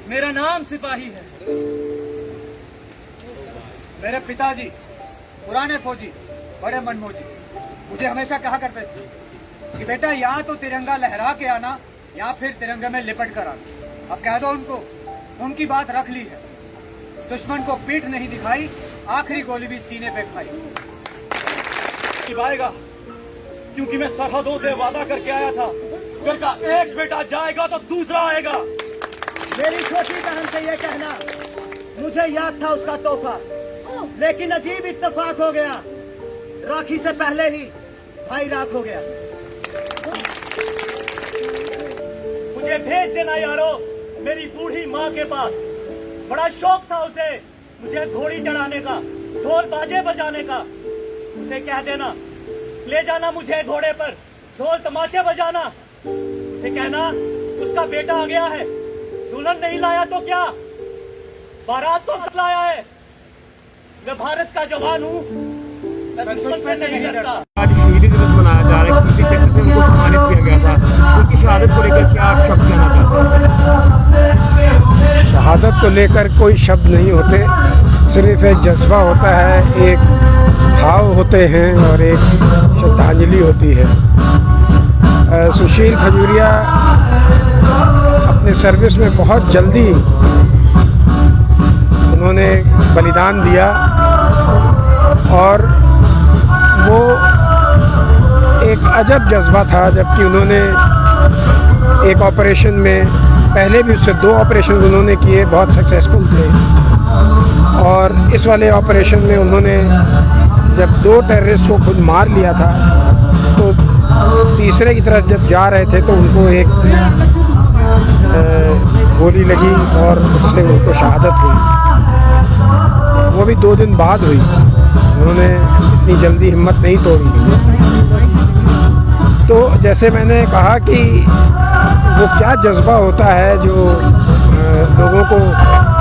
मेरा नाम सिपाही है। मेरे पिताजी पुराने फौजी, बड़े मनमोजी, मुझे हमेशा कहा करते थे कि बेटा या तो तिरंगा लहरा के आना या फिर तिरंगे में लिपट कर आना। अब कह दो उनको, उनकी बात रख ली है। दुश्मन को पीठ नहीं दिखाई, आखिरी गोली भी सीने पे खाई। निभाएगा क्योंकि मैं सरहदों से वादा करके आया था, घर का एक बेटा जाएगा तो दूसरा आएगा। मेरी छोटी बहन से यह कहना, मुझे याद था उसका तोहफा, लेकिन अजीब इत्तेफाक हो गया, राखी से पहले ही भाई राख हो गया। मुझे भेज देना यारो मेरी बूढ़ी माँ के पास। बड़ा शौक था उसे मुझे घोड़ी चढ़ाने का, ढोल बाजे बजाने का। उसे कह देना ले जाना मुझे घोड़े पर, ढोल तमाशे बजाना। उसे कहना उसका बेटा आ गया है, दुल्हन नहीं लाया तो क्या, बारात तो सब लाया है। मैं भारत का जवान हूँ, मैं दुश्मन से नहीं डरता। आज शहीदी दिवस मनाया जा रहा है, किसी चक्र से उनको सम्मानित किया गया था। उनकी शहादत को लेकर क्या आप शब्द कहना चाहते हैं? शहादत को लेकर कोई शब्द नहीं होते, सिर्फ एक जज्बा होता है, एक भाव होते हैं और एक श्रद्धांजलि होती है। सुशील खजूरिया अपने सर्विस में बहुत जल्दी उन्होंने बलिदान दिया और वो एक अजब जज्बा था। जबकि उन्होंने एक ऑपरेशन में, पहले भी उससे 2 ऑपरेशन उन्होंने किए, बहुत सक्सेसफुल थे। और इस वाले ऑपरेशन में उन्होंने जब 2 टेररिस्ट को खुद मार लिया था, तो तीसरे की तरफ जब जा रहे थे तो उनको एक गोली लगी और उससे उनको शहादत हुई। वो भी 2 दिन बाद हुई। उन्होंने इतनी जल्दी हिम्मत नहीं तोड़ी। तो जैसे मैंने कहा कि वो क्या जज्बा होता है जो लोगों को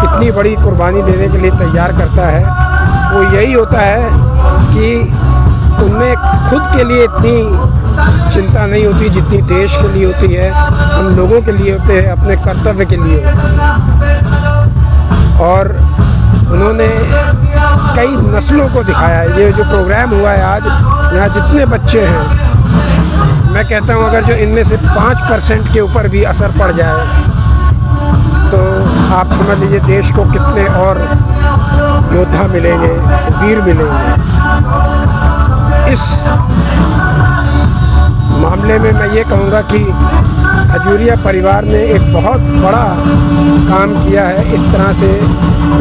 इतनी बड़ी कुर्बानी देने के लिए तैयार करता है, वो यही होता है कि उनमें खुद के लिए इतनी चिंता नहीं होती जितनी देश के लिए होती है, हम लोगों के लिए होते हैं, अपने कर्तव्य के लिए। और उन्होंने कई नस्लों को दिखाया है। ये जो प्रोग्राम हुआ है आज, यहाँ जितने बच्चे हैं, मैं कहता हूँ अगर जो इनमें से 5% के ऊपर भी असर पड़ जाए तो आप समझ लीजिए देश को कितने और योद्धा मिलेंगे, वीर मिलेंगे। इस मामले में मैं ये कहूँगा कि खजूरिया परिवार ने एक बहुत बड़ा काम किया है, इस तरह से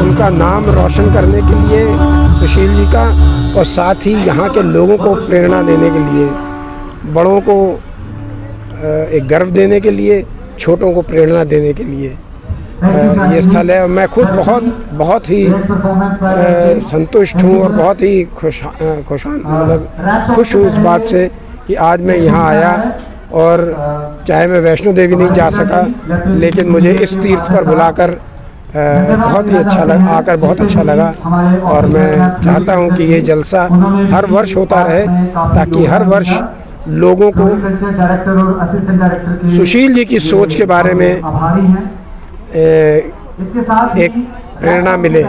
उनका नाम रोशन करने के लिए सुशील जी का, और साथ ही यहाँ के लोगों को प्रेरणा देने के लिए, बड़ों को एक गर्व देने के लिए, छोटों को प्रेरणा देने के लिए ये स्थल है। मैं खुद बहुत ही संतुष्ट हूँ और बहुत ही खुश हूँ इस बात से कि आज मैं यहाँ आया। और चाहे मैं वैष्णो देवी नहीं जा सका, लेकिन मुझे इस तीर्थ पर बुलाकर बहुत ही अच्छा लगा, आकर बहुत अच्छा लगा। और मैं चाहता हूँ कि ये जलसा हर वर्ष होता रहे, ताकि हर वर्ष लोगों को सुशील जी की सोच के बारे में एक प्रेरणा मिले।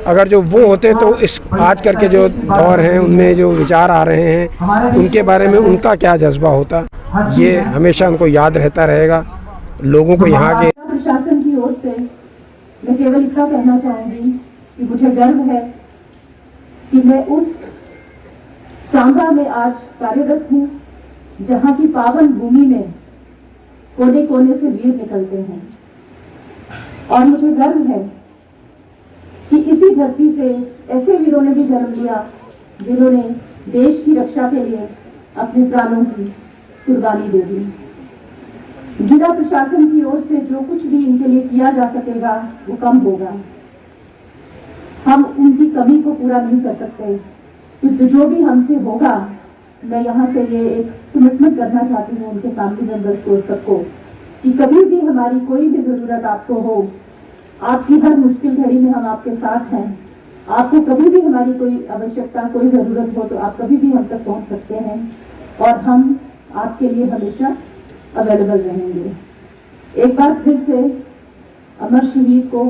अगर जो वो होते तो इस आज करके जो दौर हैं उनमें जो विचार आ रहे हैं उनके बारे में उनका क्या जज्बा होता, ये हमेशा उनको याद रहता रहेगा। लोगों को यहाँ के प्रशासन की ओर से मैं केवल इतना कहना चाहूँगी कि मुझे गर्व है कि मैं उस सांबा में आज कार्यरत हूँ जहाँ की पावन भूमि में कोने कोने से वीर निकलते हैं। और मुझे गर्व है कि इसी धरती से ऐसे वीरों ने भी जन्म लिया जिन्होंने देश की रक्षा के लिए अपने प्राणों की कुर्बानी दे दी। जिला प्रशासन की ओर से जो कुछ भी इनके लिए किया जा सकेगा वो कम होगा। हम उनकी कमी को पूरा नहीं कर सकते, तो जो भी हमसे होगा, मैं यहाँ से ये एक कमिटमेंट करना चाहती हूँ उनके फैमिली मेंबर्स को, सबको, कि कभी भी हमारी कोई भी जरूरत आपको हो, आपकी हर मुश्किल घड़ी में हम आपके साथ हैं। आपको कभी भी हमारी कोई आवश्यकता, कोई जरूरत हो तो आप कभी भी हम तक पहुंच सकते हैं और हम आपके लिए हमेशा अवेलेबल रहेंगे। एक बार फिर से अमर शहीद को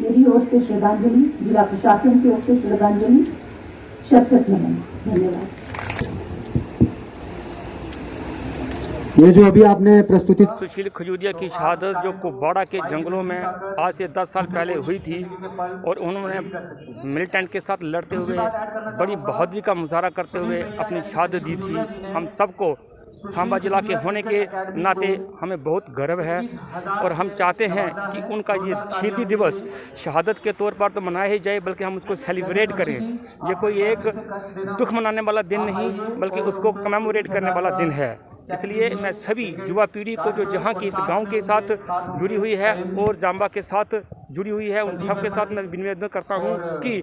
मेरी ओर से श्रद्धांजलि, जिला प्रशासन की ओर से श्रद्धांजलि, शत-शत नमन। धन्यवाद। ये जो अभी आपने प्रस्तुति सुशील खजूरिया की शहादत जो कुपवाड़ा के जंगलों में आज से 10 साल पहले हुई थी और उन्होंने मिलिटेंट के साथ लड़ते हुए बड़ी बहादुरी का मुजाहरा करते हुए अपनी शहादत दी थी। हम सबको सांबा जिला के होने के नाते हमें बहुत गर्व है और हम चाहते हैं कि उनका ये शहीदी दिवस शहादत के तौर पर तो मनाया ही जाए, बल्कि हम उसको सेलिब्रेट करें। ये कोई एक दुख मनाने वाला दिन नहीं, बल्कि उसको कमेमोरेट करने वाला दिन है। इसलिए मैं सभी युवा पीढ़ी को जो जहाँ की इस गांव के साथ जुड़ी हुई है और जाम्बा के साथ जुड़ी हुई है, उन सब के साथ मैं निवेदन करता हूँ कि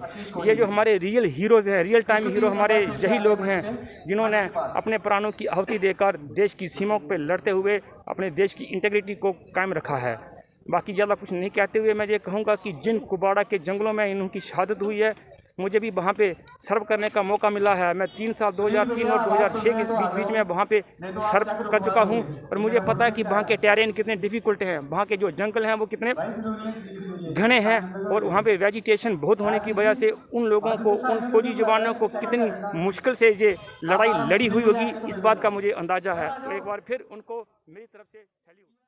ये जो हमारे रियल हीरोज़ हैं, रियल टाइम हीरो हमारे यही लोग हैं जिन्होंने अपने प्राणों की आहुति देकर देश की सीमाओं पर लड़ते हुए अपने देश की इंटीग्रिटी को कायम रखा है। बाकी ज़्यादा कुछ नहीं कहते हुए मैं ये कहूँगा कि जिन कुपवाड़ा के जंगलों में इनकी शहादत हुई है, मुझे भी वहाँ पे सर्व करने का मौका मिला है। मैं 3 साल 2003 और 2006 के बीच में वहाँ पे सर्व कर चुका हूँ और मुझे पता है कि वहाँ के टेरेन कितने डिफ़िकल्ट हैं, वहाँ के जो जंगल हैं वो कितने घने हैं और वहाँ पे वेजिटेशन बहुत होने की वजह से उन लोगों को, उन फौजी जवानों को कितनी मुश्किल से ये लड़ाई लड़ी हुई होगी, इस बात का मुझे अंदाज़ा है। तो एक बार फिर उनको मेरी तरफ से सैल्यूट।